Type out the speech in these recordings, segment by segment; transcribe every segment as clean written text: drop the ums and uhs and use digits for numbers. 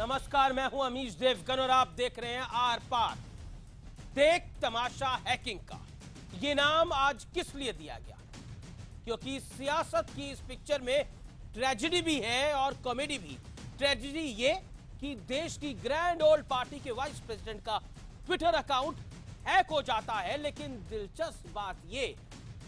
नमस्कार, मैं हूं अमीश देवगन और आप देख रहे हैं आर पार। देख तमाशा हैकिंग का ये नाम आज किस लिए दिया गया? क्योंकि सियासत की इस पिक्चर में ट्रेजेडी भी है और कॉमेडी भी। ट्रेजेडी ये कि देश की ग्रैंड ओल्ड पार्टी के वाइस प्रेसिडेंट का ट्विटर अकाउंट हैक हो जाता है, लेकिन दिलचस्प बात ये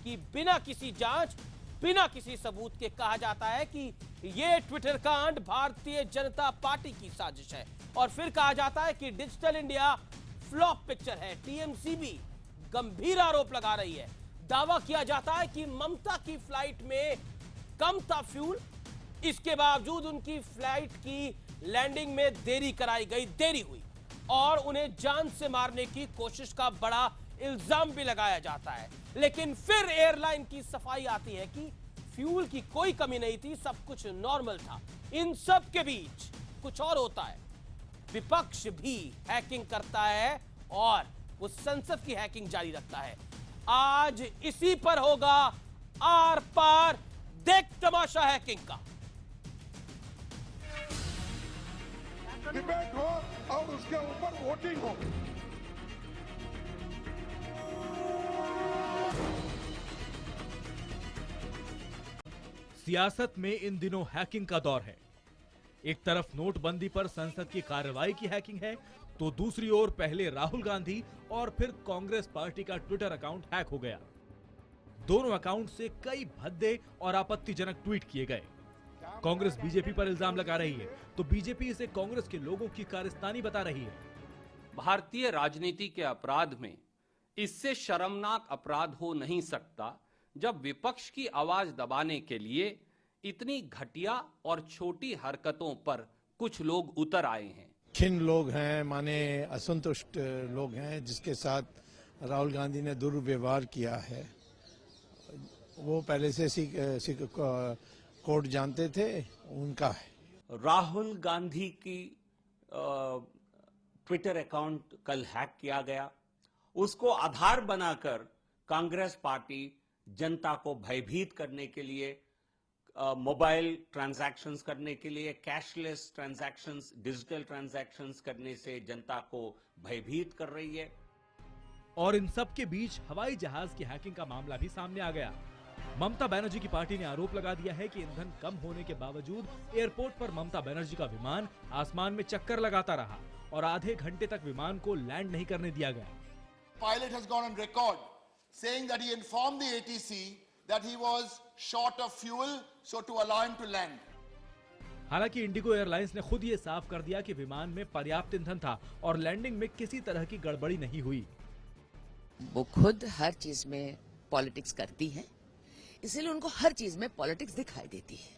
कि बिना किसी जांच, बिना किसी सबूत के कहा जाता है कि ये ट्विटर कांड भारतीय जनता पार्टी की साजिश है, और फिर कहा जाता है कि डिजिटल इंडिया फ्लॉप पिक्चर है। टीएमसी भी गंभीर आरोप लगा रही है। दावा किया जाता है कि ममता की फ्लाइट में कम था फ्यूल, इसके बावजूद उनकी फ्लाइट की लैंडिंग में देरी कराई गई, देरी हुई और उन्हें जान से मारने की कोशिश का बड़ा इल्जाम भी लगाया जाता है। लेकिन फिर एयरलाइन की सफाई आती है कि फ्यूल की कोई कमी नहीं थी, सब कुछ नॉर्मल था। इन सब के बीच कुछ और होता है। विपक्ष भी हैकिंग करता है और वो संसद की हैकिंग जारी रखता है। आज इसी पर होगा आर पार देख तमाशा हैकिंग का। डिबेट हो और उसके ऊपर वोटिंग हो। सियासत में इन दिनों हैकिंग का दौर है। एक तरफ नोटबंदी पर संसद की कार्रवाई की हैकिंग है, तो दूसरी ओर पहले राहुल गांधी और फिर कांग्रेस पार्टी का ट्विटर अकाउंट हैक हो गया। दोनों अकाउंट से कई भद्दे और आपत्तिजनक ट्वीट किए गए। कांग्रेस बीजेपी पर इल्जाम लगा रही है, तो बीजेपी इसे कांग्रेस के लोगों की कारस्तानी बता रही है। भारतीय राजनीति के अपराध में इससे शर्मनाक अपराध हो नहीं सकता जब विपक्ष की आवाज दबाने के लिए इतनी घटिया और छोटी हरकतों पर कुछ लोग उतर आए हैं। किन लोग हैं, माने असंतुष्ट लोग हैं जिसके साथ राहुल गांधी ने दुर्व्यवहार किया है। वो पहले से कोर्ट जानते थे, उनका है। राहुल गांधी की ट्विटर अकाउंट कल हैक किया गया। उसको आधार बनाकर कांग्रेस पार्टी जनता को भयभीत करने के लिए, मोबाइल ट्रांजैक्शंस करने के लिए, कैशलेस ट्रांजैक्शंस, डिजिटल ट्रांजैक्शंस करने से जनता को भयभीत कर रही है। और इन सब के बीच हवाई जहाज की हैकिंग का मामला भी सामने आ गया। ममता बनर्जी की पार्टी ने आरोप लगा दिया है कि ईंधन कम होने के बावजूद एयरपोर्ट पर ममता बनर्जी का विमान आसमान में चक्कर लगाता रहा और आधे घंटे तक विमान को लैंड नहीं करने दिया गया। Pilot has gone on record saying that he informed the ATC that he was short of fuel, so to allow him to land. हालांकि इंडिगो एयरलाइंस ने खुद ये साफ कर दिया कि विमान में पर्याप्त ईंधन था और लैंडिंग में किसी तरह की गड़बड़ी नहीं हुई। वो खुद हर चीज में पॉलिटिक्स करती है, इसीलिए उनको हर चीज में पॉलिटिक्स दिखाई देती है।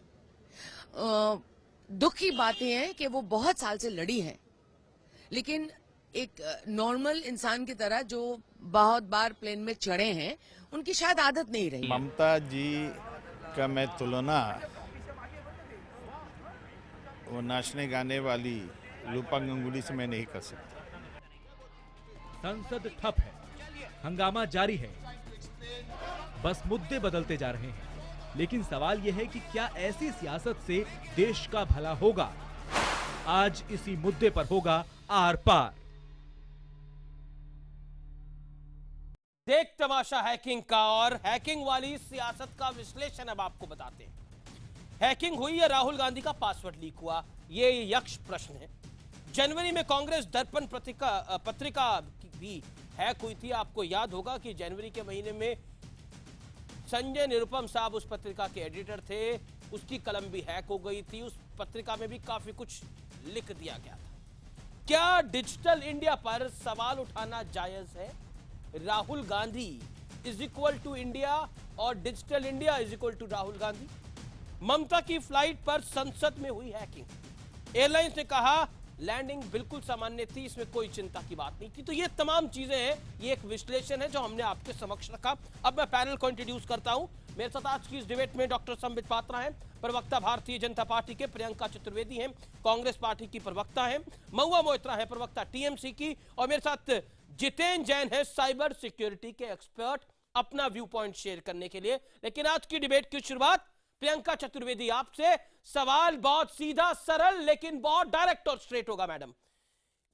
दुख की बात यह है कि वो बहुत साल से लड़ी है, लेकिन एक नॉर्मल इंसान की तरह जो बहुत बार प्लेन में चढ़े हैं, उनकी शायद आदत नहीं रही। ममता जी का मैं तुलना वो नाचने गाने वाली रूपा गांगुली से मैं नहीं कर सकता। संसद ठप है, हंगामा जारी है, बस मुद्दे बदलते जा रहे हैं। लेकिन सवाल यह है कि क्या ऐसी सियासत से देश का भला होगा? आज इसी मुद्दे पर होगा आर पार। देख तमाशा हैकिंग का, और हैकिंग वाली सियासत का विश्लेषण अब आपको बताते हैं। हैकिंग हुई या राहुल गांधी का पासवर्ड लीक हुआ, ये यक्ष प्रश्न है। जनवरी में कांग्रेस दर्पण पत्रिका भी हैक हुई थी। आपको याद होगा कि जनवरी के महीने में संजय निरुपम साहब उस पत्रिका के एडिटर थे, उसकी कलम भी हैक हो गई थी। उस पत्रिका में भी काफी कुछ लिख दिया गया था। क्या डिजिटल इंडिया पर सवाल उठाना जायज है? Rahul Gandhi is equal to India और digital India is equal to Rahul Gandhi. Mamata की फ्लाइट पर संसद में हुई हैकिंग। एयरलाइंस ने कहा लैंडिंग बिल्कुल सामान्य थी, इसमें कोई चिंता की बात नहीं थी। तो ये तमाम चीजें हैं, ये एक विश्लेषण है जो हमने आपके समक्ष रखा। अब मैं पैनल को इंट्रोड्यूस करता हूं। मेरे साथ आज की इस डिबेट में डॉक्टर संबित पात्रा हैं, प्रवक्ता भारतीय जनता पार्टी के, प्रियंका चतुर्वेदी हैं, कांग्रेस पार्टी की प्रवक्ता हैं, महुआ मोइत्रा है प्रवक्ता टीएमसी की, और मेरे साथ जितेन जैन है साइबर सिक्योरिटी के एक्सपर्ट, अपना व्यू पॉइंट शेयर करने के लिए। लेकिन आज की डिबेट की शुरुआत प्रियंका चतुर्वेदी, आपसे सवाल बहुत सीधा सरल लेकिन बहुत डायरेक्ट और स्ट्रेट होगा मैडम।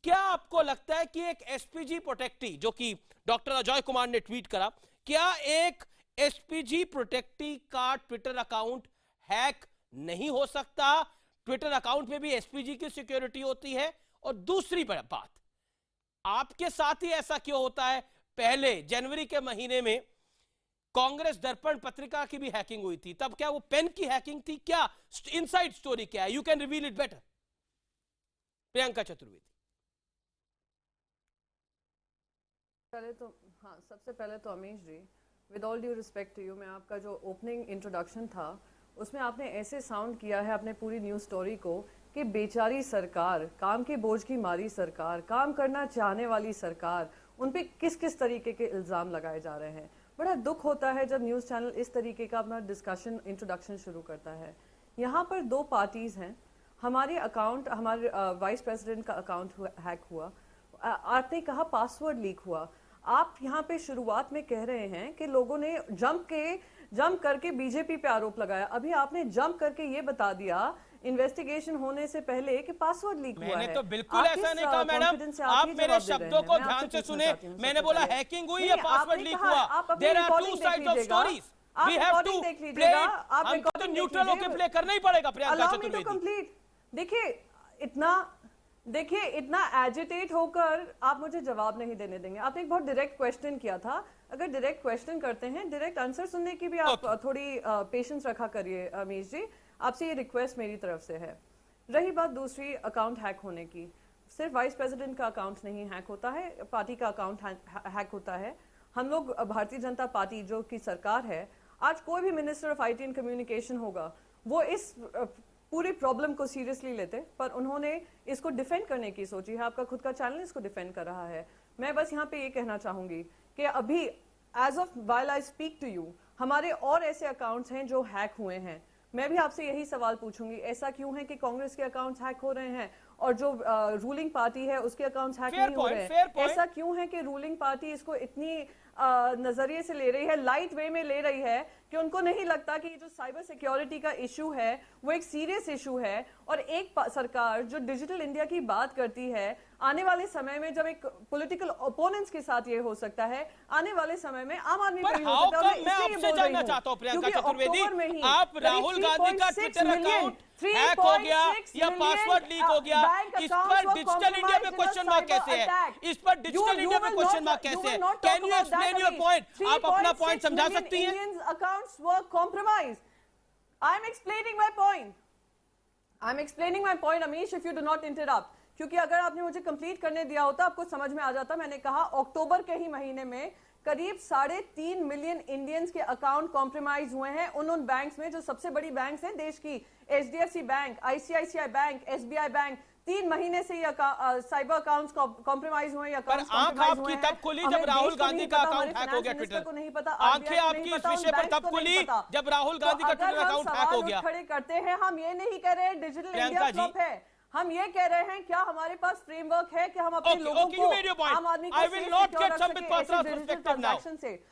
क्या आपको लगता है कि एक एसपीजी प्रोटेक्टी, जो कि डॉक्टर अजय कुमार ने ट्वीट करा, क्या एक एसपीजी प्रोटेक्टी का ट्विटर अकाउंट हैक नहीं हो सकता? ट्विटर अकाउंट में भी एसपीजी की सिक्योरिटी होती है। और दूसरी बात, आपके साथ ही ऐसा क्यों होता है? पहले जनवरी के महीने में कांग्रेस दर्पण पत्रिका की भी हैकिंग हुई थी, तब क्या वो पेन की हैकिंग थी? क्या इनसाइड स्टोरी क्या है? You can reveal it better, Priyanka Chaturvedi. सबसे पहले तो Amish ji, with all due respect to you, मैं आपका जो ओपनिंग इंट्रोडक्शन था उसमें आपने ऐसे साउंड किया है अपने पूरी न्यूज़ स्टोरी को कि बेचारी सरकार, काम के बोझ की मारी सरकार, काम करना चाहने वाली सरकार, उन पे किस किस तरीके के इल्ज़ाम लगाए जा रहे हैं। बड़ा दुख होता है जब न्यूज़ चैनल इस तरीके का अपना डिस्कशन इंट्रोडक्शन शुरू करता है। यहाँ पर दो पार्टीज़ हैं, हमारे अकाउंट, हमारे वाइस प्रेसिडेंट का अकाउंट हैक हुआ, आपने कहा पासवर्ड लीक हुआ। आप यहाँ पे शुरुआत में कह रहे हैं कि लोगों ने जंप करके बीजेपी पे आरोप लगाया। अभी आपने जंप करके ये बता दिया इन्वेस्टिगेशन होने से पहले कि पासवर्ड लीक हुआ है। मैंने तो बिल्कुल ऐसा नहीं कहा मैडम, आप मेरे शब्दों को ध्यान से सुने। मैंने बोला हैकिंग हुई या पासवर्ड लीक हुआ। There are two sides of stories, we have to play. हमको तो न्यूट्रल होकर प्ले करना ही पड़ेगा प्रियंका चतुर्वेदी। देखिए इतना एजिटेट होकर आप मुझे जवाब नहीं देने देंगे। आपने एक बहुत डायरेक्ट क्वेश्चन किया था, अगर डायरेक्ट क्वेश्चन करते हैं डायरेक्ट आंसर सुनने की भी आप थोड़ी पेशेंस रखा करिए अमीश जी, आपसे ये रिक्वेस्ट मेरी तरफ से है। रही बात दूसरी अकाउंट हैक होने की, सिर्फ वाइस प्रेसिडेंट का अकाउंट नहीं हैक होता है, पार्टी का अकाउंट हैक होता है। हम लोग भारतीय जनता पार्टी जो की सरकार है, आज कोई भी minister of IT and communication होगा, वो इस पूरी प्रॉब्लम को सीरियसली लेते, पर उन्होंने इसको डिफेंड करने की सोची है। आपका खुद का चैनल इसको डिफेंड कर रहा है। मैं बस यहाँ पे ये कहना चाहूंगी कि अभी as of while I speak to you, हमारे और ऐसे अकाउंट्स हैं जो हैक हुए हैं। मैं भी आपसे यही सवाल पूछूंगी, ऐसा क्यों है कि कांग्रेस के अकाउंट्स हैक हो रहे हैं और जो रूलिंग पार्टी है उसके अकाउंट्स हैक नहीं हो रहे हैं? ऐसा क्यों है कि रूलिंग पार्टी इसको इतनी नजरिए से ले रही है, लाइट वे में ले रही है, कि उनको नहीं लगता कि जो साइबर सिक्योरिटी का इशू है वो एक सीरियस इशू है? और एक सरकार जो डिजिटल इंडिया की बात करती है, आने वाले समय में जब एक पॉलिटिकल ओपोनेंट्स के साथ ये हो सकता है, आने वाले समय में आम आदमी पर मैं आपसे जानना चाहता हूं प्रियंका चतुर्वेदी, आप राहुल गांधी का ट्विटर अकाउंट हैक हो गया या पासवर्ड लीक हो गया, इस पर डिजिटल इंडिया में क्वेश्चन मार्क कैसे है? इस पर डिजिटल इंडिया में क्वेश्चन मार्क कैसे है? Can you explain your point? आप अपना पॉइंट समझा सकती हैं? Accounts were compromised. I'm explaining my point. I'm explaining my point, Amish, if you do not interrupt. क्योंकि अगर आपने मुझे कंप्लीट करने दिया होता आपको समझ में आ जाता। मैंने कहा अक्टूबर के ही महीने में करीब 3.5 मिलियन इंडियंस के अकाउंट कॉम्प्रोमाइज हुए हैं उन बैंक्स में जो सबसे बड़ी बैंक्स हैं देश की, HDFC bank, ICICI bank, SBI bank. 3 महीने से ये साइबर अकाउंट्स कॉम्प्रोमाइज हुए या पर आंख आपकी तब खुली जब राहुल गांधी का अकाउंट हैक हो गया ट्विटर को नहीं पता। आंखें आपकी इस विषय पर तब खुली जब राहुल गांधी का ट्विटर अकाउंट हैक हो गया। खड़े करते हैं, हम ये नहीं कह रहे डिजिटल इंडिया फ्लॉप है, हम ये कह रहे हैं क्या हमारे पास फ्रेमवर्क है कि हम अपने लोगों को, आम आदमी को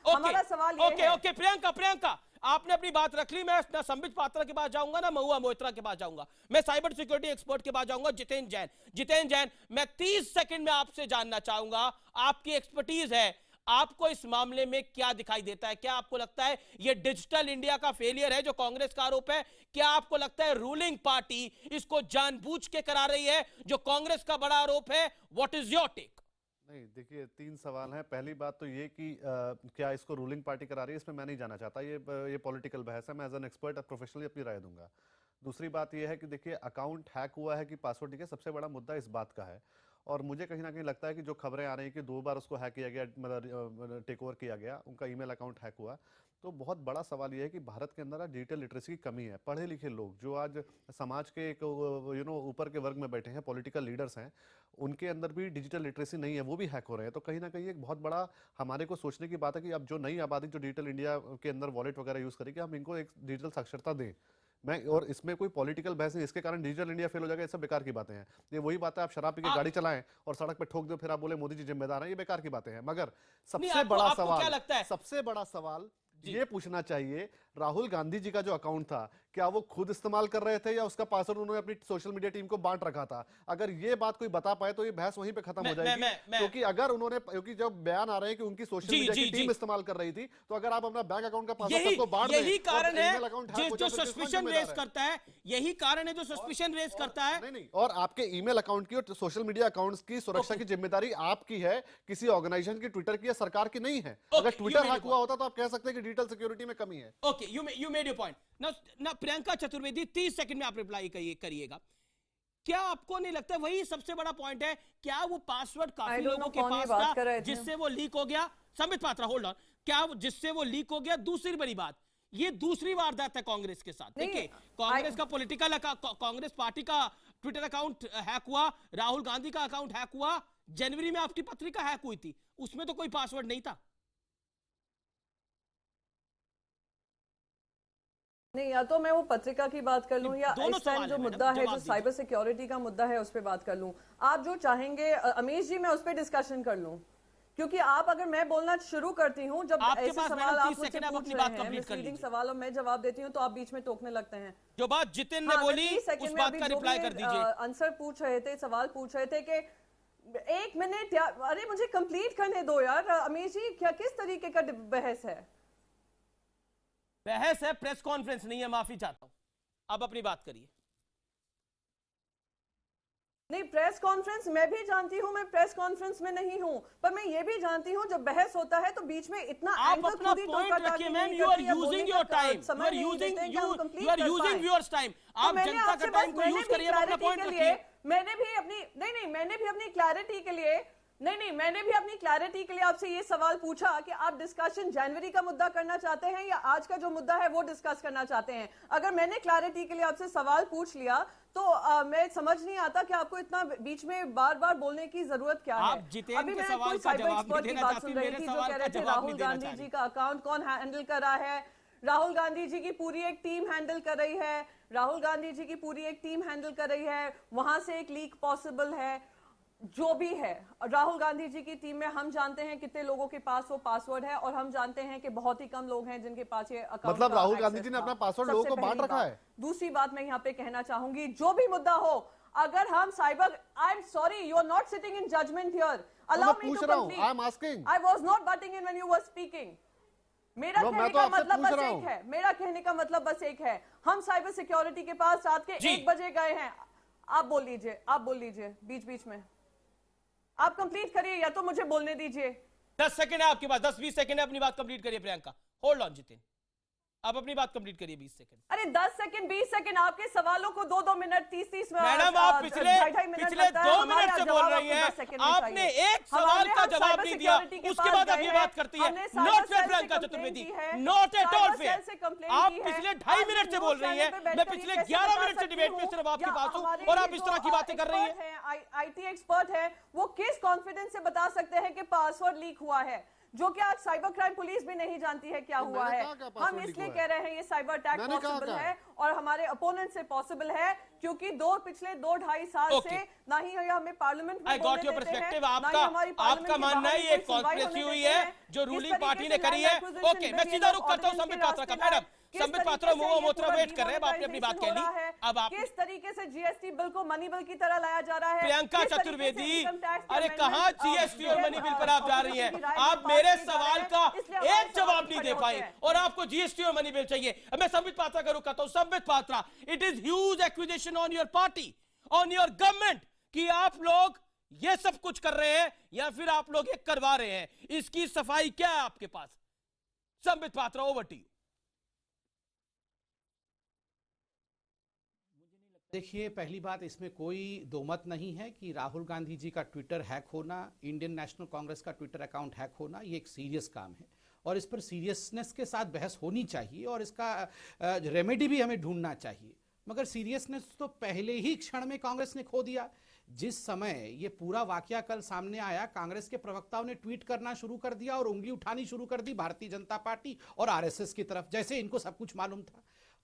हमारा सवाल ये है। प्रियंका आपने अपनी बात रख ली। मैं ना संबित पात्रा के पास जाऊंगा ना महुआ मोइत्रा के पास जाऊंगा, मैं साइबर सिक्योरिटी एक्सपर्ट के पास जाऊंगा, जितेंद्र जैन। मैं 30 सेकंड में आपसे जानना चाहूंगा, आपकी एक्सपर्टीज है, आपको इस मामले में क्या दिखाई देता है? क्या आपको लगता है यह डिजिटल इंडिया का फेलियर है जो कांग्रेस का आरोप है? क्या आपको लगता है रूलिंग पार्टी इसको जानबूझ के करा रही है जो कांग्रेस का बड़ा आरोप है? What is your take? नहीं, देखिए 3 सवाल हैं। पहली बात तो ये कि क्या इसको रूलिंग पार्टी करा रही है, इसमें मैं नहीं जाना चाहता। ये पॉलिटिकल बहस है, मैं एज एन एक्सपर्ट प्रोफेशनली अपनी राय दूंगा। दूसरी बात ये है कि देखिए अकाउंट हैक हुआ है कि पासवर्ड लीक है, सबसे बड़ा मुद्दा इस बात का है। और मुझे कहीं ना कहीं लगता है कि जो खबरें आ रही हैं कि 2 बार उसको हैक किया गया, मतलब टेक ओवर किया गया, उनका ईमेल अकाउंट हैक हुआ, तो बहुत बड़ा सवाल ये है कि भारत के अंदर आज डिजिटल लिटरेसी की कमी है। पढ़े लिखे लोग जो आज समाज के एक ऊपर के वर्ग में बैठे हैं, पॉलिटिकल लीडर्स हैं, उनके अंदर भी डिजिटल लिटरेसी नहीं है, वो भी हैक हो रहे हैं। तो कहीं ना कहीं एक बहुत बड़ा हमारे को सोचने की बात है कि अब जो नई आबादी जो डिजिटल इंडिया के अंदर वॉलेट वगैरह यूज़ करेगी, हम इनको एक डिजिटल साक्षरता दें। और इसमें कोई पॉलिटिकल बहस नहीं, इसके कारण डिजिटल इंडिया फेल हो जाएगा, ये सब बेकार की बातें हैं। ये वही बात है, आप शराब पी के गाड़ी चलाएं और सड़क पे ठोक दो, फिर आप बोले मोदी जी जिम्मेदार हैं, ये बेकार की बातें हैं। मगर सबसे बड़ा सवाल ये पूछना चाहिए राहुल गांधी जी का जो अकाउंट था क्या वो खुद इस्तेमाल कर रहे थे या उसका पासवर्ड उन्होंने अपनी सोशल मीडिया टीम को बांट रखा था। अगर ये बात कोई बता पाए तो ये बहस वहीं पे खत्म हो जाएगी, क्योंकि अगर उन्होंने, क्योंकि जब बयान आ रहे हैं कि उनकी सोशल मीडिया की टीम इस्तेमाल कर रही थी, तो अगर आप अपना बैंक अकाउंट का पासवर्ड सबको बांट दें, यही कारण है जो सस्पिशन रेज करता है, यही कारण है जो सस्पिशन रेज करता है। नहीं, और आपके ईमेल अकाउंट की और सोशल मीडिया अकाउंट्स की सुरक्षा की जिम्मेदारी आपकी है, किसी ऑर्गेनाइजेशन की, ट्विटर की या सरकार की नहीं है। अगर ट्विटर हैक हुआ होता तो आप कह सकते हैं कि डिजिटल सिक्योरिटी में कमी है। Okay, you made your point. ना प्रियंका चतुर्वेदी 30 सेकंड में आप रिप्लाई करिएगा। क्या आपको नहीं लगता वही सबसे बड़ा पॉइंट है? क्या वो पासवर्ड काफी लोगों के पास था जिससे वो लीक हो गया? संबित पात्रा होल्ड ऑन, क्या जिससे वो लीक हो गया? दूसरी बड़ी बात, ये दूसरी वारदात है कांग्रेस के साथ। देखिए, कांग्रेस का पॉलिटिकल, कांग्रेस पार्टी का ट्विटर अकाउंट हैक हुआ, राहुल गांधी का अकाउंट हैक हुआ, जनवरी में आपकी पत्रिका हैक हुई थी, उसमें तो कोई पासवर्ड नहीं था। नहीं, या तो मैं वो पत्रिका की बात कर लूं या इस टाइम जो मुद्दा है, जो साइबर सिक्योरिटी का मुद्दा है, उस पर बात कर लूं। आप जो चाहेंगे अमीश जी, मैं उस पर डिस्कशन कर लूं, क्योंकि आप, अगर मैं बोलना शुरू करती हूँ, जब ऐसे सवाल आप मुझसे पूछ रहे हैं, मिसलीडिंग सवाल, और मैं जवाब देती हूँ तो आप बीच में टोकने लगते हैं। जो बात जितिन ने बोली उस बात का रिप्लाई कर दीजिए। आंसर पूछ रहे थे, सवाल पूछ रहे थे कि 1 मिनट यार, अरे मुझे कंप्लीट करने दो यार। अमीश जी, क्या किस तरीके का बहस है? बहस है, प्रेस कॉन्फ्रेंस नहीं है। माफी चाहता हूं, अब अपनी बात करिए। नहीं, प्रेस कॉन्फ्रेंस मैं भी जानती हूं, मैं प्रेस कॉन्फ्रेंस में नहीं हूं, पर मैं ये भी जानती हूं जब बहस होता है तो बीच में इतना आप अपना पॉइंट रखिए ma'am. You are using your time, you are using viewers time. आप जनता का टाइम को यूज करिए, अपना पॉइंट रखिए। मैंने भी अपनी क्लैरिटी के लिए मैंने भी अपनी क्लैरिटी के लिए आपसे ये सवाल पूछा कि आप डिस्कशन जनवरी का मुद्दा करना चाहते हैं या आज का जो मुद्दा है वो डिस्कस करना चाहते हैं। अगर मैंने क्लैरिटी के लिए आपसे सवाल पूछ लिया तो मैं समझ नहीं आता कि आपको इतना बीच में बार बार बोलने की जरूरत क्या है। अभी मैं कोई साइबर एक्सपर्ट की बात सुन रही थी जो कह रहे थे राहुल गांधी जी का अकाउंट कौन हैंडल कर रहा है। राहुल गांधी जी की पूरी एक टीम हैंडल कर रही है, राहुल गांधी जी की पूरी एक टीम हैंडल कर रही है, वहां से एक लीक पॉसिबल है। जो भी है, राहुल गांधी जी की टीम में हम जानते हैं कितने लोगों के पास वो पासवर्ड है और हम जानते हैं कि बहुत ही कम लोग हैं जिनके पास ये अकाउंट। मतलब राहुल गांधी जी ने अपना पासवर्ड लोगों को बांट रखा है। दूसरी बात मैं यहाँ पे कहना चाहूंगी, जो भी मुद्दा हो, अगर हम cyber, I am sorry, you are not sitting in judgement here, allow me to complete. I am asking, I was not butting in when you were speaking. मेरा कहने का मतलब बस एक है, मेरा कहने का मतलब बस एक है, हम साइबर सिक्योरिटी के पास रात के 1 बजे गए हैं। आप बोल लीजिए बीच बीच में, आप कंप्लीट करिए या तो मुझे बोलने दीजिए। 10 सेकंड है आपके पास, 10-20 सेकंड है, अपनी बात कंप्लीट करिए। प्रियंका होल्ड ऑन, जितिन आप अपनी बात कंप्लीट करिए। 20 सेकंड। अरे 10 सेकंड 20 सेकंड, आपके सवालों को 2-2 मिनट 30-30 मिनट। मैडम आप पिछले 2 मिनट से बोल रही हैं, आपने एक सवाल का जवाब नहीं दिया, उसके बाद आप ये बात करती है। Not fair Priyanka Chaturvedi, not at all fair. आप पिछले 2.5 मिनट से बोल रही हैं, मैं पिछले 11 मिनट से डिबेट में सिर्फ आपके पास हूं और आप इस तरह की बातें कर रही हैं। आईटी एक्सपर्ट है, वो किस कॉन्फिडेंस से बता सकते हैं कि पासवर्ड लीक हुआ है, जो कि आज साइबर क्राइम पुलिस भी नहीं जानती है क्या हुआ है। हम इसलिए कह रहे हैं ये साइबर अटैक पॉसिबल है और हमारे अपोनेंट से पॉसिबल है, क्योंकि पिछले 2-2.5 साल से ना ही हमें पार्लियामेंट में बोलने देते हैं, आपका मानना है ये कॉन्स्पिरेसी हुई है जो रूलिंग पार्टी ने करी है। ओके, मैं सीधा रुक करता हूं संबित पात्रा का। मैडम संबित पात्रा मुंह मोत्रा वेट कर रहे हैं, आपने अपनी बात कह ली। अब आप किस तरीके से जीएसटी बिल को मनी बिल की तरह लाया जा रहा है। प्रियंका चतुर्वेदी, अरे कहां जीएसटी और मनी बिल पर आप जा रही हैं? आप मेरे सवाल का एक जवाब नहीं दे पाए और आपको जीएसटी और मनी बिल चाहिए। मैं संबित पात्रा का रुक करता हूं। Sambit Patra, it is huge acquisition on your party, on your government, कि आप लोग ये सब कुछ कर रहे हैं या फिर आप लोग ये करवा रहे हैं, इसकी सफाई क्या है आपके पास? Sambit Patra, over to you. देखिए, पहली बात, इसमें कोई दोमत नहीं है कि राहुल गांधी जी का ट्विटर हैक होना, इंडियन नेशनल कांग्रेस का ट्विटर अकाउंट हैक होना, ये एक सीरियस काम है और इस पर सीरियसनेस के साथ बहस होनी चाहिए और इसका रेमेडी भी हमें ढूंढना चाहिए। मगर सीरियसनेस तो पहले ही क्षण में कांग्रेस ने खो दिया। जिस समय ये पूरा वाकया कल सामने आया, कांग्रेस के प्रवक्ताओं ने ट्वीट करना शुरू कर दिया और उंगली उठानी शुरू कर दी भारतीय जनता पार्टी और आरएसएस की तरफ, जैसे इनको सब कुछ मालूम था।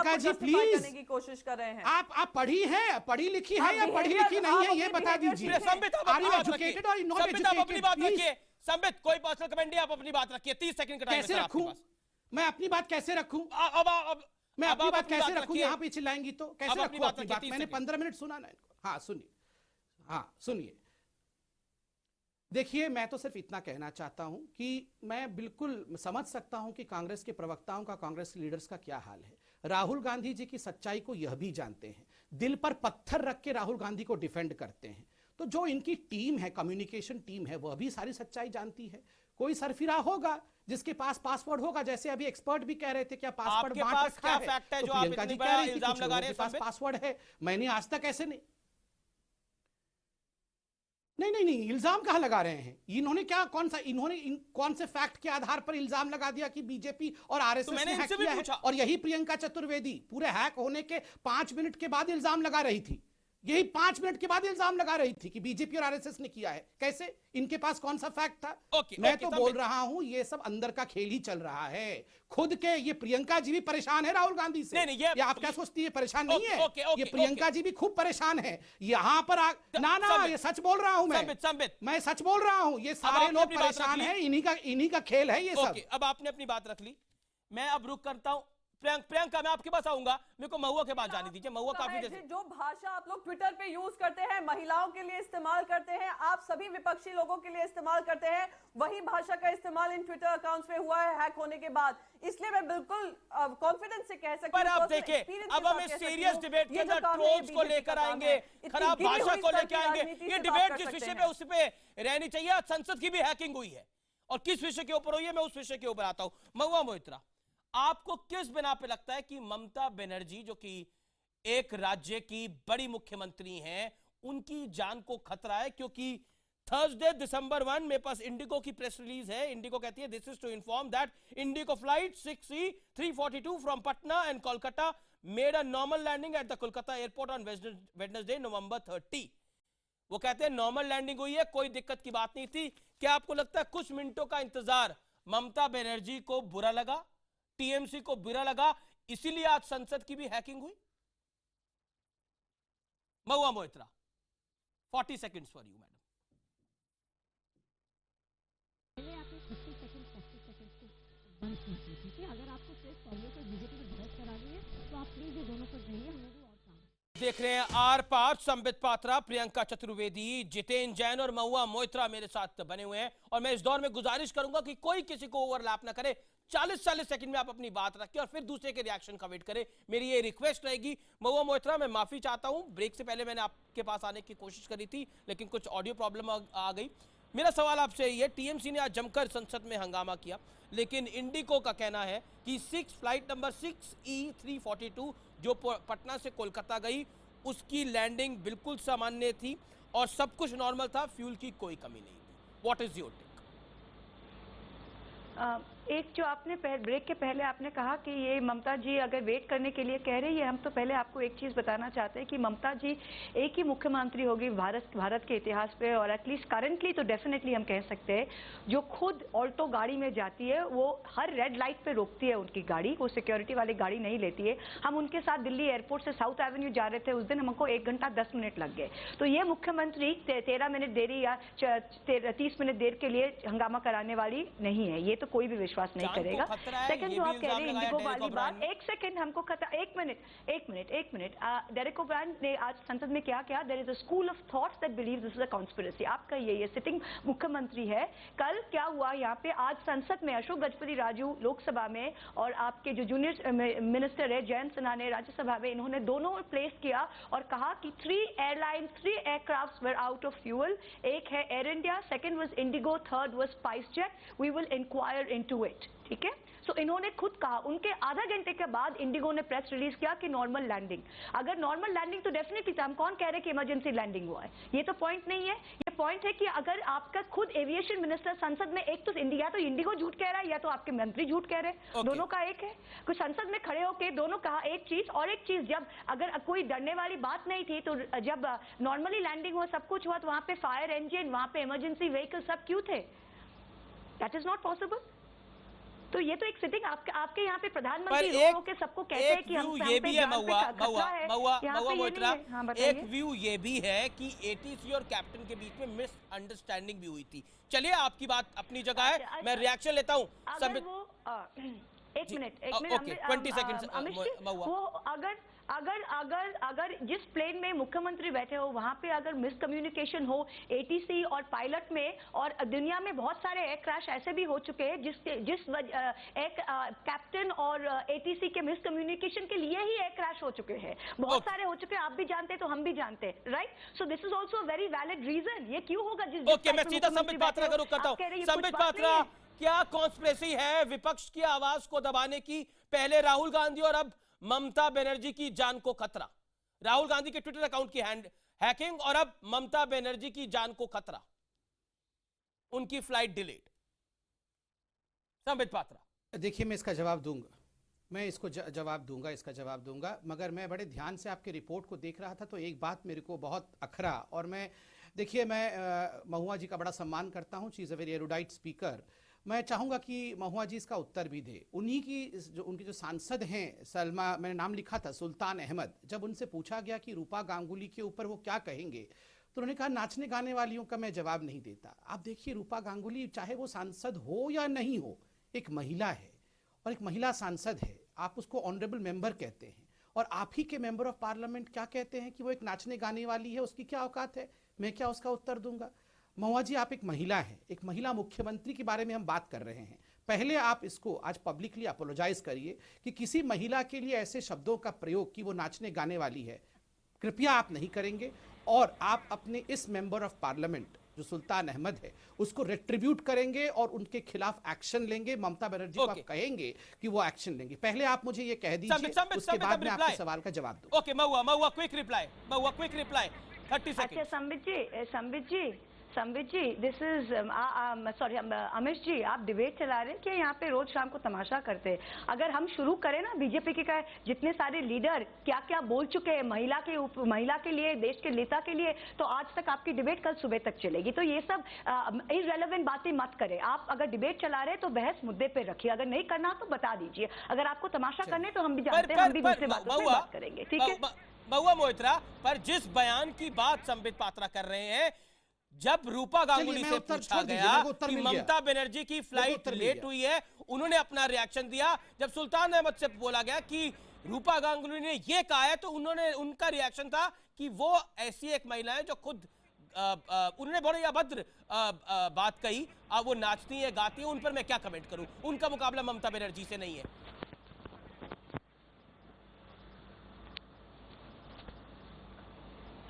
प्रियंका आपको जी justify प्लीज, करने की कोशिश कर रहे हैं। आप पढ़ी है, पढ़ी लिखी है आप या पढ़ी behavior- लिखी नहीं आप है, ये अपनी बता behavior दीजिए। सीखें। संबित आप Are अपनी you बात educated or रखिए। not संबित आप अपनी educated? बात Please. रखिए। संबित कोई पर्सनल कमेंट नहीं, आप अपनी बात रखिए। 30 सेकंड का टाइम है कैसे सर आपके रखूं पास। मैं अपनी बात कैसे रखूं? अब मैं अब अपनी आप बात कैसे रखूं? रखिए। यहाँ पे चिल्लाएंगी तो कैसे अब अपनी रखूं बात अपनी रखिए, बात? 30 मैंने सेकंड। 15 मिनट सुना ना इनको। हाँ सुनिए, हाँ सुनिए। देखिए, मैं तो सिर्फ इतना कहना चाहता हूं कि मैं बिल्कुल समझ सकता हूं कि कांग्रेस के प्रवक्ताओं का, कांग्रेस लीडर्स का क्या हाल है। राहुल गांधी जी की सच्चाई को यह भी जानते हैं। दिल पर पत्थर रख के राहुल गांधी को डिफेंड करते हैं। तो जो इनकी टीम है, कम्युनिकेशन टीम है, वह भी सारी सच्चाई जानती है। कोई सरफिरा होगा जिसके पास पासवर्ड होगा, जैसे अभी एक्सपर्ट भी कह रहे थे क्या पासवर्ड बांट रखा है, तो प्रियंका जी कह रही थी कुछ लोगों के पास पासवर्ड है। मैंने आज तक ऐसे नहीं, इल्जाम कहां लगा रहे हैं इन्होंने? क्या कौन से फैक्ट के आधार पर इल्जाम लगा दिया कि बीजेपी और आरएसएस ने हैक किया है? और यही प्रियंका चतुर्वेदी पूरे हैक होने के 5 मिनट के बाद इल्जाम लगा रही थी, यही 5 मिनट के बाद इल्जाम लगा रही थी कि बीजेपी और आरएसएस ने किया है। कैसे? इनके पास कौन सा फैक्ट था? मैं तो बोल रहा हूं ये सब अंदर का खेल ही चल रहा है। खुद के ये प्रियंका जी भी परेशान है राहुल गांधी से। नहीं, ये आप क्या सोचती है परेशान नहीं है? ये प्रियंका जी भी खूब परेशान है। यहाँ पर ना ये सच बोल रहा हूं मैं सच बोल रहा हूं। ये सारे लोग परेशान है, इन्हीं का खेल है ये सब। अब आपने अपनी बात रख ली, मैं अब रुक करता हूं। प्रियंका, मैं आपके पास आऊंगा, मेरे को महुआ के पास जाने दीजिए। महुआ काफी जैसे जो भाषा आप लोग ट्विटर पे यूज करते हैं, महिलाओं के लिए इस्तेमाल करते हैं, आप सभी विपक्षी लोगों के लिए इस्तेमाल करते हैं, वही भाषा का इस्तेमाल इन ट्विटर अकाउंट्स में हुआ है हैक होने के बाद। इसलिए मैं बिल्कुल कॉन्फिडेंस से कह सकती हूं। पर आप देखिए, अब हम इस सीरियस डिबेट के अंदर ट्रोल्स को लेकर आएंगे, खराब भाषा को लेकर आएंगे। ये डिबेट जिस विषय पे उस पे रहनी चाहिए। संसद की भी हैकिंग हुई है और किस विषय के ऊपर हुई है, मैं उस विषय के ऊपर आता हूं। महुआ मोइत्रा, आपको किस बिना पे लगता है कि ममता बनर्जी जो कि एक राज्य की बड़ी मुख्यमंत्री हैं, उनकी जान को खतरा है? क्योंकि थर्सडे दिसंबर 1 मेरे पास इंडिगो की प्रेस रिलीज है। इंडिगो कहती है, this is to inform that IndiGo flight 6E342 from Patna and Kolkata made a normal landing at the Kolkata airport on Wednesday November 30। वो कहते हैं नॉर्मल लैंडिंग हुई है, कोई दिक्कत की बात नहीं थी। क्या आपको लगता है कुछ मिनटों का इंतजार ममता बनर्जी को बुरा लगा, टीएमसी को बुरा लगा, इसीलिए आज संसद की भी हैकिंग हुई? Mahua Moitra, 40 seconds for you madam. अगर आपको सिर्फ कांग्रेस और बीजेपी में बहस करानी है तो आप प्लीज ये दोनों पर जाइए, हमें भी और काम। देख रहे हैं आर पार, संबित पात्रा, प्रियंका चतुर्वेदी, जितेंद्र जैन और महुआ मोइत्रा मेरे साथ बने हुए हैं। और मैं इस दौर में गुजारिश करूंगा कि कोई किसी को ओवरलैप ना करे। 40 सेकंड में आप अपनी बात रखें और फिर दूसरे के रिएक्शन का वेट करें, मेरी ये रिक्वेस्ट रहेगी। महुआ मोइत्रा, मैं माफी चाहता हूं, ब्रेक से पहले मैंने आपके पास आने की कोशिश करी थी लेकिन कुछ ऑडियो प्रॉब्लम आ गई। मेरा सवाल आपसे ये, टीएमसी ने आज जमकर संसद में हंगामा किया, लेकिन इंडिगो का कहना है कि फ्लाइट नंबर 6E342 जो पटना से कोलकाता गई, उसकी लैंडिंग बिल्कुल सामान्य थी और सब कुछ नॉर्मल था, फ्यूल की कोई कमी नहीं थी। What is your take? एक जो आपने ब्रेक के पहले आपने कहा कि ये ममता जी अगर वेट करने के लिए कह रही है, हम तो पहले आपको एक चीज बताना चाहते हैं कि ममता जी एक ही मुख्यमंत्री होगी भारत के इतिहास पे, और एटलीस्ट करंटली तो डेफिनेटली हम कह सकते हैं, जो खुद ऑल्टो गाड़ी में जाती है, वो हर रेड लाइट पे रोकती है उनकी गाड़ी, वो सिक्योरिटी वाली गाड़ी नहीं लेती है। हम उनके साथ दिल्ली एयरपोर्ट से साउथ एवेन्यू जा रहे थे, उस दिन हमको 1 घंटा 10 मिनट लग गए। तो ये मुख्यमंत्री 13 मिनट देरी या 30 मिनट देर के लिए हंगामा कराने वाली नहीं है, ये तो कोई भी विश्वास नहीं करेगा। सेकंड जो आप कह रहे हैं इंडिगो वाली बात, एक सेकंड हमको एक मिनट डेरेक ओब्रायन ने आज संसद में क्या किया? There is a school of thoughts that believes this is a conspiracy. आपका ये सिटिंग मुख्यमंत्री है। कल क्या हुआ यहाँ पे, आज संसद में अशोक गजपति राजू लोकसभा में और आपके जो जूनियर मिनिस्टर है जयंत सिन्हा ने राज्यसभा में, इन्होंने दोनों प्लेस किया और कहा कि 3 aircraft were out of fuel. एक है Air India, second was IndiGo, third was SpiceJet. We will inquire into it. ठीक है, सो इन्होंने खुद कहा। उनके आधा घंटे के बाद इंडिगो ने प्रेस रिलीज किया कि नॉर्मल लैंडिंग। अगर नॉर्मल लैंडिंग तो डेफिनेटली था, हम कौन कह रहे कि इमरजेंसी लैंडिंग हुआ है, ये तो पॉइंट नहीं है। ये पॉइंट है कि अगर आपका खुद एविएशन मिनिस्टर संसद में, एक तो इंडिया तो इंडिगो झूठ कह रहा है या तो आपके मंत्री झूठ कह रहे हैं, दोनों का एक है। कुछ संसद में खड़े होकर दोनों कहा एक चीज, और एक चीज जब अगर कोई डरने वाली बात नहीं थी तो जब नॉर्मली लैंडिंग हुआ, सब कुछ हुआ, तो वहां पे फायर इंजन, वहां पे इमरजेंसी व्हीकल सब क्यों थे? That is not possible. तो ये तो एक सिटिंग आपके यहाँ पे प्रधानमंत्री रो के सबको कहते हैं कि हम ये भी है महुआ मोइत्रा, एक व्यू ये भी है कि एटीसी और कैप्टन के बीच में मिसअंडरस्टैंडिंग भी हुई थी। चलिए, आपकी बात अपनी जगह है, मैं रिएक्शन लेता हूँ। एक मिनट 20 सेकंड। वो अगर जिस प्लेन में मुख्यमंत्री बैठे हो वहां पे अगर मिसकम्युनिकेशन हो एटीसी और पायलट में, और दुनिया में बहुत सारे एयर क्रैश ऐसे भी हो चुके हैं एक कैप्टन और एटीसी के मिसकम्युनिकेशन के लिए ही एयर क्रैश हो चुके हैं, बहुत सारे हो चुके हैं, आप भी जानते हैं तो हम भी जानते हैं, right? So this is also very valid reason. ये क्यों होगा? ओके, मैं सीधा संबित पात्रा का रुख करता हूं। संबित पात्रा, क्या कॉन्स्पिरेसी है विपक्ष की आवाज को दबाने की? पहले राहुल गांधी और अब ममता बनर्जी की जान को खतरा। राहुल गांधी के ट्विटर अकाउंट की हैकिंग और अब ममता बनर्जी की जान को खतरा, उनकी फ्लाइट डिलेड। संबित पात्रा, देखिए मैं इसका जवाब दूंगा, मैं इसको जवाब दूंगा, इसका जवाब दूंगा, मगर मैं बड़े ध्यान से आपके रिपोर्ट को देख रहा था तो एक बात मेरे को बहुत अखरा, और मैं देखिए मैं महुआ जी का बड़ा सम्मान करता हूँ, she is a very erudite speaker. मैं चाहूँगा कि महुआ जी इसका उत्तर भी दे। उन्हीं की उनके जो सांसद हैं सलमा, मैंने नाम लिखा था, सुल्तान अहमद, जब उनसे पूछा गया कि रूपा गांगुली के ऊपर वो क्या कहेंगे तो उन्होंने कहा नाचने गाने वालियों का मैं जवाब नहीं देता। आप देखिए रूपा गांगुली चाहे वो सांसद हो या नहीं हो, एक महिला है और एक महिला सांसद है, आप उसको ऑनरेबल मेंबर कहते हैं, और आप ही के मेंबर ऑफ पार्लियामेंट क्या कहते हैं कि वो एक नाचने गाने वाली है, उसकी क्या औकात है? मैं क्या उसका उत्तर दूंगा? महुआ जी आप एक महिला हैं, एक महिला मुख्यमंत्री के बारे में हम बात कर रहे हैं, पहले आप इसको आज पब्लिकली अपोलोजाइज करिए कि किसी महिला के लिए ऐसे शब्दों का प्रयोग कि वो नाचने गाने वाली है, कृपया आप नहीं करेंगे, और आप अपने इस मेंबर ऑफ पार्लियामेंट जो सुल्तान अहमद है उसको रिट्रीब्यूट करेंगे और उनके खिलाफ एक्शन लेंगे। ममता बनर्जी को आप कहेंगे कि वो एक्शन लेंगे। पहले आप मुझे ये कह दीजिए, उसके बाद मैं आपके सवाल का जवाब दूं। ओके, महुआ क्विक रिप्लाई 30 सेकंड। अच्छा संबित जी दिस इज सॉरी अमिश जी, आप डिबेट चला रहे हैं कि यहाँ पे रोज शाम को तमाशा करते हैं। अगर हम शुरू करें ना, बीजेपी के जितने सारे लीडर क्या क्या बोल चुके हैं महिला के लिए, देश के नेता के लिए, तो आज तक आपकी डिबेट कल सुबह तक चलेगी। तो ये सब इररेलेवेंट बातें मत करें। आप अगर डिबेट चला रहे हैं तो बहस मुद्दे पे रखिए, अगर नहीं करना तो बता दीजिए। अगर आपको तमाशा करने तो हम भी जानते हैं, हम भी दूसरे बातों पे बात करेंगे, ठीक है? महुआ मोइत्रा, पर जिस बयान की बात संबित पात्रा कर रहे हैं, जब रूपा गांगुली से पूछा गया कि ममता बनर्जी की फ्लाइट लेट हुई है, उन्होंने अपना रिएक्शन दिया। जब सुल्तान अहमद से बोला गया कि रूपा गांगुली ने ये कहा है, तो उनका रिएक्शन था कि वो ऐसी एक महिला है जो खुद उन्होंने बड़ी अभद्र बात कही, वो नाचती है गाती है, उन पर मैं क्या कमेंट करूं? उनका मुकाबला ममता बनर्जी से नहीं है।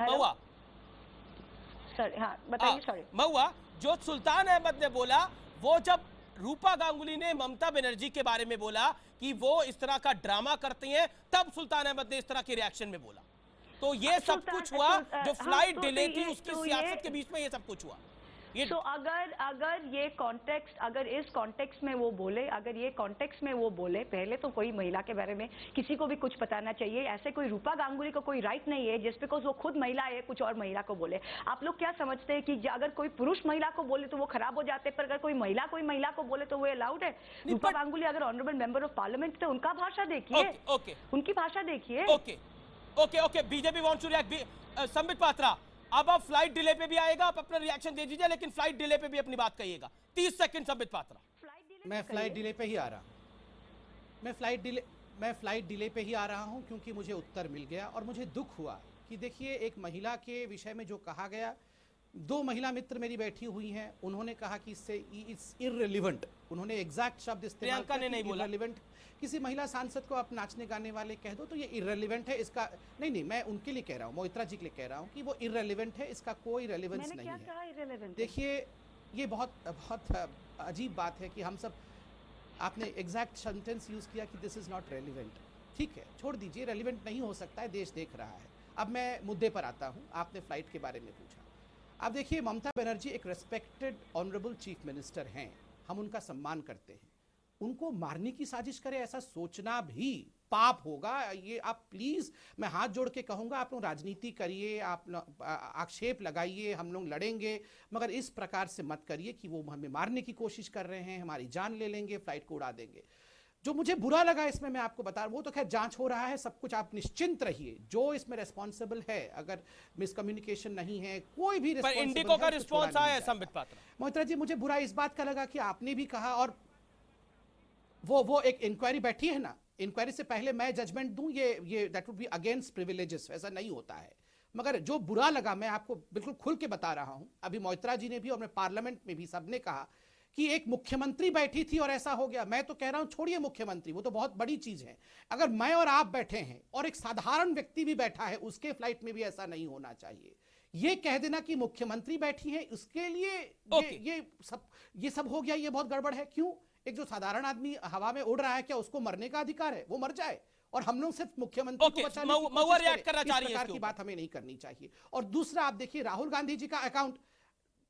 महुआ, हाँ बताइए। सॉरी महुआ, जो सुल्तान अहमद ने बोला, वो जब रूपा गांगुली ने ममता बनर्जी के बारे में बोला कि वो इस तरह का ड्रामा करती हैं, तब सुल्तान अहमद ने इस तरह की रिएक्शन में बोला। तो ये सब कुछ हुआ, जो फ्लाइट डिले थी उसकी सियासत के बीच में ये सब कुछ हुआ। तो अगर ये कॉन्टेक्स्ट, अगर इस कॉन्टेक्स्ट में वो बोले, अगर ये कॉन्टेक्स्ट में वो बोले, पहले तो कोई महिला के बारे में किसी को भी कुछ बताना चाहिए। ऐसे कोई रूपा गांगुली को कोई राइट नहीं है जस्ट बिकॉज वो खुद महिला है कुछ और महिला को बोले। आप लोग क्या समझते हैं कि अगर कोई पुरुष महिला को बोले तो वो खराब हो जाते, पर अगर कोई महिला को बोले तो वो अलाउड है? रूपा गांगुली अगर ऑनरेबल मेंबर ऑफ पार्लियामेंट थे, उनका भाषा देखिए, उनकी भाषा देखिए। Okay, BJP wants to react. Sambit Patra, अब आप फ्लाइट डिले पे भी आएगा, आप अपना रिएक्शन दे दीजिए, लेकिन फ्लाइट डिले पे भी अपनी बात कहिएगा। 30 सेकंड संबित पात्रा। मैं फ्लाइट डिले पे ही आ रहा हूं, मैं फ्लाइट डिले पे ही आ रहा हूं क्योंकि मुझे उत्तर मिल गया और मुझे दुख हुआ कि देखिए एक महिला के विषय में जो कहा गया, 2 महिला मित्र मेरी बैठी हुई हैं, उन्होंने कहा कि इससे इट्स इररिलेवेंट, उन्होंने एग्जैक्ट शब्द इस्तेमाल किया, नहीं बोला इररिलेवेंट। किसी महिला सांसद को आप नाचने गाने वाले कह दो तो ये इररिलेवेंट है, इसका नहीं, मैं उनके लिए कह रहा हूँ, मोइत्रा जी के लिए कह रहा हूँ कि वो इररिलेवेंट है, इसका कोई रेलेवेंस नहीं है। देखिए ये बहुत अजीब बात है कि हम सब, आपने एग्जैक्ट सेंटेंस यूज किया कि दिस इज नॉट रेलिवेंट। ठीक है, छोड़ दीजिए, रेलिवेंट नहीं हो सकता है, देश देख रहा है। अब मैं मुद्दे पर आता हूँ, आपने फ्लाइट के बारे में पूछा। अब देखिए ममता बनर्जी एक रेस्पेक्टेड ऑनरेबल चीफ मिनिस्टर हैं, हम उनका सम्मान करते हैं। उनको मारने की साजिश करे ऐसा सोचना भी पाप होगा। ये आप प्लीज, मैं हाथ जोड़ के कहूंगा, आप लोग राजनीति करिए, आप आक्षेप लगाइए, हम लोग लड़ेंगे, मगर इस प्रकार से मत करिए कि वो हमें मारने की कोशिश कर रहे हैं, हमारी जान ले लेंगे, फ्लाइट को उड़ा देंगे। जो मुझे बुरा लगा इसमें मैं आपको बता रहा हूं, वो तो खैर जांच हो रहा है, सब कुछ, आप निश्चिंत रहिए। जो इसमें रेस्पॉन्सिबल है, अगर मिसकम्युनिकेशन नहीं है, कोई भी पर इंडिको का रिस्पॉन्स आया है संबित पात्रा। मोइत्रा जी, मुझे बुरा इस बात का लगा कि आपने भी कहा, और वो एक इंक्वायरी बैठी है ना, इंक्वायरी से पहले मैं जजमेंट दूं, ये that would be against privileges, ऐसा नहीं होता है। मगर जो बुरा लगा, मैं आपको बिल्कुल खुल के बता रहा हूं, अभी मोइत्रा जी ने भी और मैं पार्लियामेंट में भी सबने कहा कि एक मुख्यमंत्री बैठी थी और ऐसा हो गया। मैं तो कह रहा हूं छोड़िए मुख्यमंत्री, वो तो बहुत बड़ी चीज है। अगर मैं और आप बैठे हैं और एक साधारण व्यक्ति भी बैठा है, उसके फ्लाइट में भी ऐसा नहीं होना चाहिए। ये कह देना कि मुख्यमंत्री बैठी है, उसके लिए ये सब हो गया, ये बहुत गड़बड़ है। क्यों? एक जो साधारण आदमी हवा में उड़ रहा है, क्या उसको मरने का अधिकार है? वो मर जाए और हम लोग सिर्फ मुख्यमंत्री को बचाने की कोशिश करें। इस प्रकार की बात हमें नहीं करनी चाहिए। और दूसरा, आप देखिए राहुल गांधी जी का अकाउंट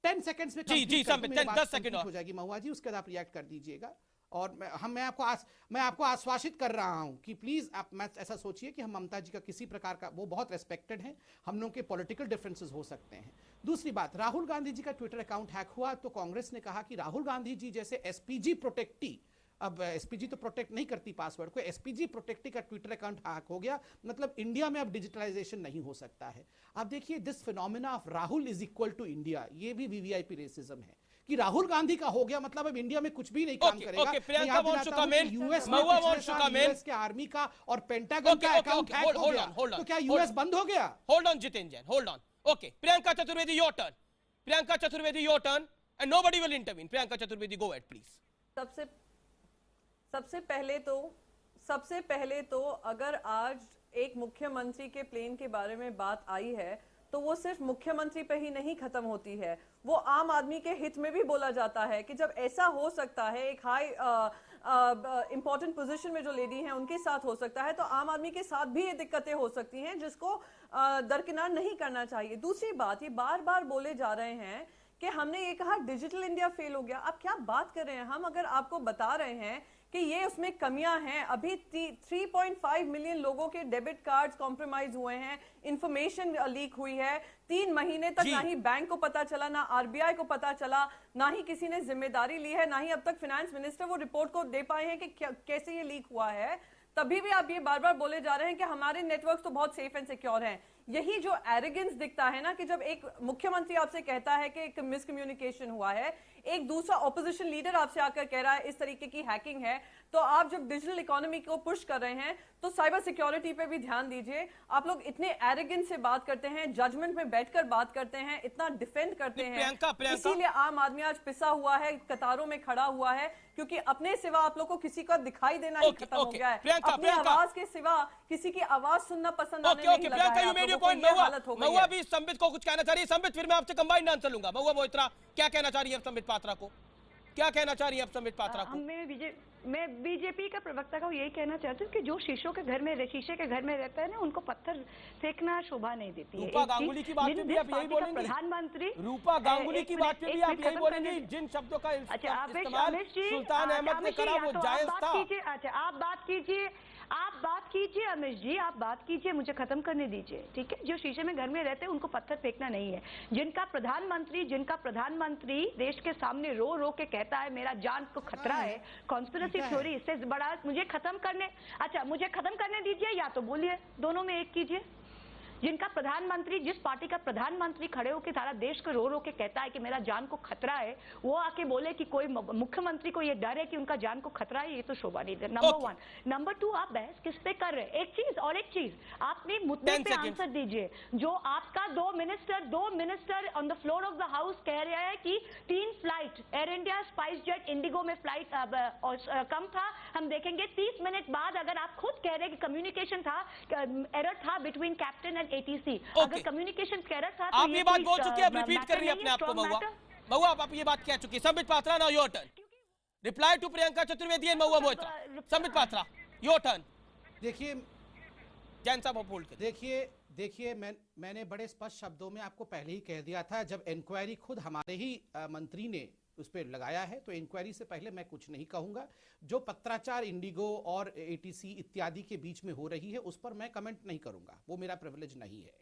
10 सेकंड्स में 10 सेकंड हो जाएगी महुआ जी, उसके बाद आप रिएक्ट कर दीजिएगा। और मैं आपको आश्वासित कर रहा हूं कि प्लीज आप मत ऐसा सोचिए कि हम ममता जी का किसी प्रकार का, वो बहुत रेस्पेक्टेड है, हम लोग के पॉलिटिकल डिफरेंसेस हो सकते हैं। दूसरी बात, राहुल गांधी जी का ट्विटर अकाउंट हैक हुआ तो कांग्रेस ने कहा कि राहुल गांधी जी जैसे एसपीजी प्रोटेक्टी, अब एसपीजी तो प्रोटेक्ट नहीं करती पासवर्ड को, एसपीजी प्रोटेक्टी का ट्विटर अकाउंट हैक हो गया, मतलब इंडिया में अब डिजिटलाइजेशन नहीं हो सकता है। अब देखिए, this phenomena of Rahul is equal to India, ये भी वीवीआईपी रेसिज्म है कि राहुल गांधी का हो गया मतलब अब इंडिया में कुछ भी नहीं काम करेगा। यूएस के आर्मी का और पेंटागन का अकाउंट हैक हो गया, तो क्या यूएस बंद हो गया? Hold on Jiten Jain, hold on. Okay, Priyanka Chaturvedi, your turn. Priyanka Chaturvedi, your turn, and nobody will intervene. Priyanka Chaturvedi, go ahead please. सबसे पहले तो अगर आज एक मुख्यमंत्री के प्लेन के बारे में बात आई है तो वो सिर्फ मुख्यमंत्री पे ही नहीं खत्म होती है, वो आम आदमी के हित में भी बोला जाता है कि जब ऐसा हो सकता है, एक हाई इंपॉर्टेंट पोजीशन में जो लेडी हैं उनके साथ हो सकता है, तो आम आदमी के साथ भी ये दिक्कतें हो सकती हैं जिसको दरकिनार नहीं करना चाहिए। दूसरी बात, ये बार बार बोले जा रहे हैं कि हमने ये कहा डिजिटल इंडिया फेल हो गया। आप क्या बात कर रहे हैं? हम अगर आपको बता रहे हैं कि ये उसमें कमियां हैं, अभी 3.5 मिलियन लोगों के डेबिट कार्ड्स कॉम्प्रोमाइज हुए हैं, इंफॉर्मेशन लीक हुई है, 3 महीने तक ना ही बैंक को पता चला, ना आरबीआई को पता चला, ना ही किसी ने जिम्मेदारी ली है, ना ही अब तक फाइनेंस मिनिस्टर वो रिपोर्ट को दे पाए हैं कि कैसे ये लीक हुआ है। तभी भी आप ये बार बार बोले जा रहे हैं कि हमारे नेटवर्क तो बहुत सेफ एंड सिक्योर हैं। यही जो एरोगेंस दिखता है ना कि जब एक मुख्यमंत्री आपसे कहता है कि एक मिसकम्युनिकेशन हुआ है, एक दूसरा ऑपोजिशन लीडर आपसे आकर कह रहा है इस तरीके की हैकिंग है, तो आप जब डिजिटल इकोनॉमी को पुश कर रहे हैं तो साइबर सिक्योरिटी पे भी ध्यान दीजिए। आप लोग इतने एरोगेंस से बात करते हैं, जजमेंट में बैठकर बात करते हैं, इतना डिफेंड करते हैं, इसीलिए आम आदमी आज पिसा हुआ है, कतारों में खड़ा हुआ है, क्योंकि अपने सिवा आप लोग को किसी का दिखाई देना ही खत्म हो गया है। अपनी आवाज के सिवा किसी की आवाज सुनना पसंद आने नहीं लगा है। महुआ भी संबित को कुछ कहना चाह रही है। संबित, फिर मैं आपसे कंबाइंड आंसर लूंगा। महुआ मोइत्रा क्या कहना चाह रही है संबित पात्रा को? क्या कहना चाह रही है संबित पात्रा को? मैं बीजेपी का प्रवक्ता को यही कहना चाहती हूँ कि जो शीशे के घर में रहता है ना, उनको पत्थर फेंकना शोभा नहीं देती है। रूपा गांगुली की बात पे भी आप यही बोलेंगे? प्रधानमंत्री रूपा गांगुली की बात पे भी आप यही बोलेंगे? जिन शब्दों का इस्तेमाल सुल्तान अहमद ने करा वो जायज था। अच्छा, आप बात कीजिए अमिश जी, आप बात कीजिए, मुझे खत्म करने दीजिए, ठीक है? जो शीशे में घर में रहते हैं उनको पत्थर फेंकना नहीं है। जिनका प्रधानमंत्री देश के सामने रो रो के कहता है मेरा जान को खतरा है, कॉन्स्पिरेसी थ्योरी, इससे बड़ा मुझे खत्म करने दीजिए, या तो बोलिए, दोनों में एक कीजिए। जिनका प्रधानमंत्री, जिस पार्टी का प्रधानमंत्री खड़े होकर सारा देश को रो रो के कहता है कि मेरा जान को खतरा है, वो आके बोले कि कोई मुख्यमंत्री को ये डर है कि उनका जान को खतरा है, ये तो शोभा नहीं दे। नंबर 1। नंबर 2, आप बहस किस पे कर रहे हैं? एक चीज आप अपने मुद्दे पे आंसर दीजिए। जो आपका दो minister on the floor of the house कह रहे हैं कि 3 flight air India, spice jet, Indigo में फ्लाइट कम था, हम देखेंगे 30 मिनट बाद। अगर आप खुद कह रहे हैं कि कम्युनिकेशन था, एरर था बिटवीन कैप्टन एंड एटीसी, अगर कम्युनिकेशन एरर था तो आप ये बात बोल चुकी है, रिपीट कर रही है अपने आप को। महुआ आप ये बात कह चुकी है। Sambit Patra, now your turn. Reply to Priyanka Chaturvedi and Mahua Moitra. Sambit Patra, your turn. देखिए जैन साहब आप होल्ड करिए। देखिए मैंने बड़े स्पष्ट शब्दों में आपको पहले ही कह दिया था, जब इंक्वायरी खुद हमारे ही मंत्री ने उस पर लगाया है तो इंक्वायरी से पहले मैं कुछ नहीं कहूंगा। जो पत्राचार इंडिगो और एटीसी इत्यादि के बीच में हो रही है उस पर मैं कमेंट नहीं करूंगा, वो मेरा प्रिविलेज नहीं है।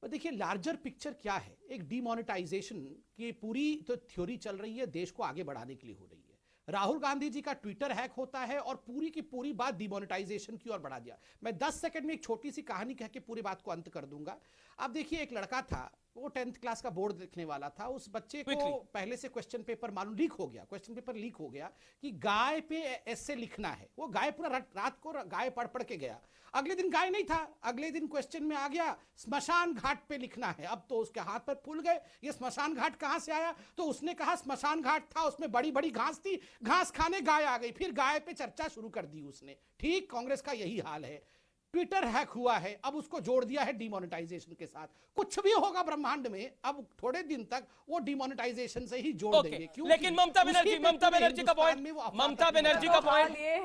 पर देखिए लार्जर पिक्चर क्या है, एक डिमोनेटाइजेशन की पूरी तो थ्योरी चल रही है, देश को आगे बढ़ाने के लिए हो रही है। राहुल गांधी जी का ट्विटर हैक होता है और पूरी की पूरी बात डिमोनेटाइजेशन की ओर बढ़ा दिया। मैं 10 सेकंड में एक छोटी सी कहानी कह के पूरी बात को अंत कर दूंगा। आप देखिए, एक लड़का था, वो 10th क्लास का बोर्ड लिखने वाला था, उस बच्चे को पहले से क्वेश्चन पेपर मालूम लीक हो गया, क्वेश्चन पेपर लीक हो गया कि गाय पे ऐसे लिखना है। वो गाय पूरा रात को गाय पढ़ पढ़ के गया, अगले दिन गाय नहीं था, अगले दिन क्वेश्चन में आ गया स्मशान घाट पे लिखना है। अब तो उसके हाथ पर फूल गए, ये स्मशान घाट कहां से आया? तो उसने कहा स्मशान घाट था, उसमें बड़ी बड़ी घास थी, घास खाने गाय आ गई, फिर गाय पे चर्चा शुरू कर दी उसने। ठीक कांग्रेस का यही हाल है, ट्विटर हैक हुआ है, अब उसको जोड़ दिया है डिमोनेटाइजेशन के साथ। कुछ भी होगा ब्रह्मांड में, अब थोड़े दिन तक वो डिमोनेटाइजेशन से ही जोड़ देंगे। क्यों? लेकिन ममता बनर्जी का पॉइंट,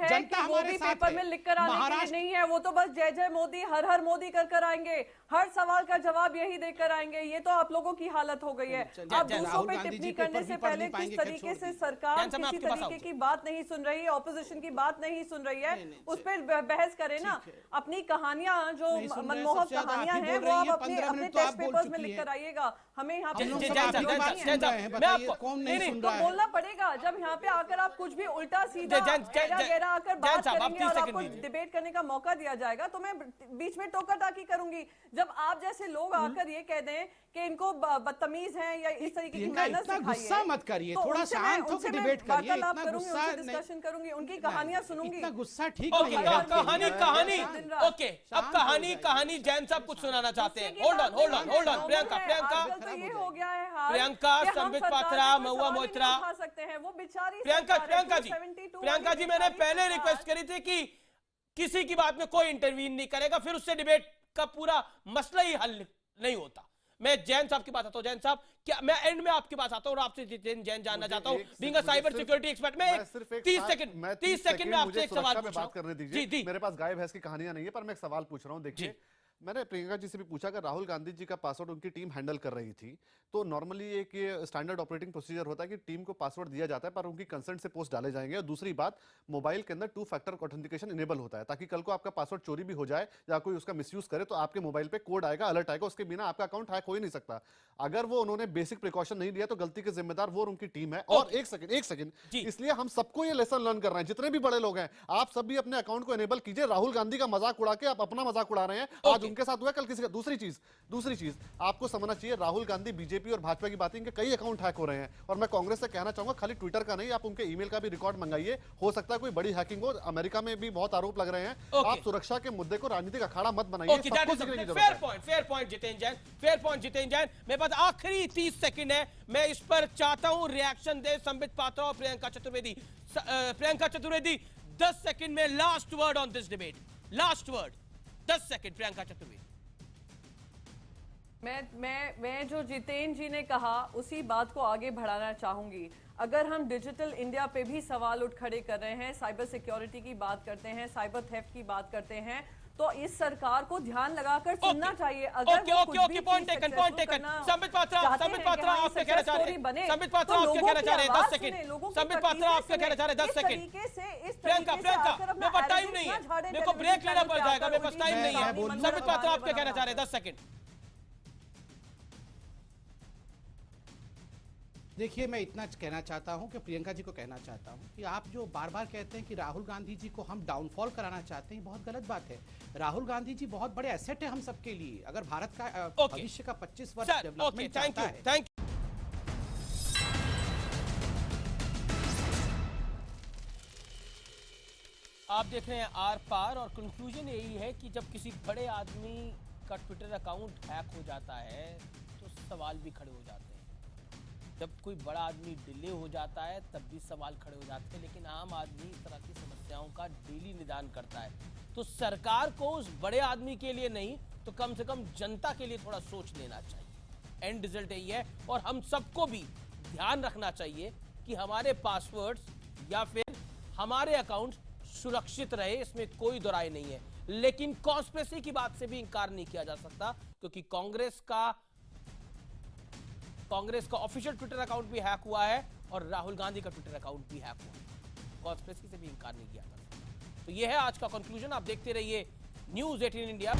जनता हमारे पेपर में लिख कर आने के लिए नहीं है, वो तो बस जय जय मोदी, हर हर मोदी कर आएंगे, हर सवाल का जवाब यही देकर आएंगे। ये तो आप लोगों की हालत हो गई है। अब दूसरों पे टिप्पणी करने से पहले किस तरीके से सरकार किसी तरीके की बात नहीं सुन रही है, ऑपोजिशन की बात नहीं सुन रही है, उस पर बहस करे ना। अपनी कहानियां जो मनमोहक कहानियां हैं वो आप अपने टेस्ट पेपर्स में लिख कर आइएगा। हमें यहाँ पे बोलना पड़ेगा, जब यहाँ पे आकर आप कुछ भी उल्टा सीधा गहरा आकर बात करेंगे और आपको डिबेट करने का मौका दिया जाएगा तो मैं बीच में टोका टाकी करूंगी। जब आप जैसे लोग आकर ये कह दें कि इनको बदतमीज हैं या इस तरीके की मैनर्स सिखाइए, गुस्सा मत करिए, थोड़ा शांत होकर डिबेट करिए, वार्तालाप करूंगी, उनसे डिस्कशन करूंगी, उनकी कहानियां सुनूंगी। इतना गुस्सा ठीक नहीं है। कहानी ओके, अब कहानी जैन साहब कुछ सुनाना चाहते हैं। होल्ड ऑन प्रियंका तो ये हो गया है हाल, प्रियंका, संबित पात्रा, महुआ मोइत्रा, सकते हैं वो बेचारी प्रियंका जी मैंने पहले रिक्वेस्ट करी थी कि किसी की बात में कोई इंटरवीन नहीं करेगा, फिर उससे डिबेट का पूरा मसला ही हल नहीं होता। मैं जैन साहब की बात आता हूं। जैन साहब, क्या मैं एंड में आपके पास आता हूं और आपसे जैन जानना चाहता हूं, being a cyber security expert. मैं 30 सेकंड में आपसे एक सवाल पूछ रहा हूं। करने दीजिए, मेरे पास गाय भैंस की कहानियां नहीं है, पर मैं एक सवाल पूछ रहा हूं। देखिए, मैंने प्रियंका जी से भी पूछा कि राहुल गांधी जी का पासवर्ड उनकी टीम हैंडल कर रही थी, तो नॉर्मली एक ये स्टैंडर्ड ऑपरेटिंग प्रोसीजर होता है कि टीम को पासवर्ड दिया जाता है पर उनकी कंसेंट से पोस्ट डाले जाएंगे। और दूसरी बात, मोबाइल के अंदर 2 फैक्टर ऑथेंटिकेशन इनेबल होता है ताकि कल को आपका पासवर्ड चोरी भी हो जाए या कोई उसका मिसयूज करे तो आपके मोबाइल पे कोड आएगा, अलर्ट आएगा, उसके बिना आपका अकाउंट हैक हो ही नहीं सकता। अगर वो उन्होंने बेसिक प्रिकॉशन नहीं लिया तो गलती के जिम्मेदार वो और उनकी टीम है। और एक सेकंड, इसलिए हम सबको ये लेसन लर्न कर रहे हैं, जितने भी बड़े लोग हैं, आप सब भी अपने अकाउंट को इनेबल कीजिए। राहुल गांधी का मजाक उड़ा के आप अपना मजाक उड़ा रहे हैं, आज उनके साथ हुआ, कल किसी का। दूसरी चीज आपको समझना चाहिए, राहुल गांधी, बीजेपी और भाजपा की बातें, इनके कई अकाउंट हैक हो रहे हैं। और मैं कांग्रेस से कहना चाहूंगा, खाली ट्विटर का नहीं, आप उनके ईमेल का भी रिकॉर्ड मंगाइए, हो सकता है कोई बड़ी हैकिंग हो। अमेरिका में भी बहुत आरोप लग रहे हैं। आप सुरक्षा के मुद्दे को राजनीतिक अखाड़ा मत बनाइए। Fair point Jitendra Jain. मेरे पास आखिरी 30 सेकंड है, मैं इस पर चाहता हूं रिएक्शन दे संबित पात्रा और प्रियंका चतुर्वेदी। 10 सेकंड में last word on this debate, last word 10 second. Priyanka Chaturvedi. मैं जो जितेंद्र जी ने कहा उसी बात को आगे बढ़ाना चाहूंगी। अगर हम डिजिटल इंडिया पे भी सवाल उठ खड़े कर रहे हैं, साइबर सिक्योरिटी की बात करते हैं, साइबर थेफ्ट की बात करते हैं, तो इस सरकार को ध्यान लगाकर सुनना चाहिए। अगर पॉइंट टेकन। संबित पात्रा आप क्या कहना चाह रहे हैं? संबित पात्रा आप क्या कहना चाह रहे हैं? 10 सेकंड। संबित पात्रा आप क्या कहना चाह रहे हैं? 10 सेकंड। प्रियंका, मेरे पास टाइम नहीं है, मेरे को ब्रेक लेना पड़ जाएगा, मेरे पास टाइम नहीं है। संबित पात्रा आप क्या कहना चाह रहे हैं? 10 सेकंड। देखिए, मैं इतना कहना चाहता हूं कि प्रियंका जी को कहना चाहता हूं कि आप जो बार बार कहते हैं कि राहुल गांधी जी को हम डाउनफॉल कराना चाहते हैं, बहुत गलत बात है। राहुल गांधी जी बहुत बड़े एसेट है हम सबके लिए। अगर भारत का भविष्य का 25 वर्ष डेवलपमेंट चाहता है। Thank you. आप देख रहे हैं आर पार, और कंक्लूजन यही है कि जब किसी बड़े आदमी का ट्विटर अकाउंट हैक हो जाता है तो सवाल भी खड़े हो जाते हैं। जब कोई बड़ा आदमी डिले हो जाता है तब भी सवाल खड़े हो जाते हैं। लेकिन आम आदमी इस तरह की समस्याओं का डेली निदान करता है, तो सरकार को उस बड़े आदमी के लिए नहीं तो कम से कम जनता के लिए थोड़ा सोच लेना चाहिए। एंड रिजल्ट यही है, और हम सबको भी ध्यान रखना चाहिए कि हमारे पासवर्ड्स या फिर हमारे अकाउंट सुरक्षित रहे, इसमें कोई दो राय नहीं है। लेकिन कॉन्स्पिरेसी की बात से भी इंकार नहीं किया जा सकता, क्योंकि कांग्रेस का ऑफिशियल ट्विटर अकाउंट भी हैक हुआ है और राहुल गांधी का ट्विटर अकाउंट भी हैक हुआ है। कॉन्स्पिरेसी से भी इंकार नहीं किया जा सकता। तो यह है आज का कंक्लूजन। आप देखते रहिए न्यूज़ 18 इंडिया।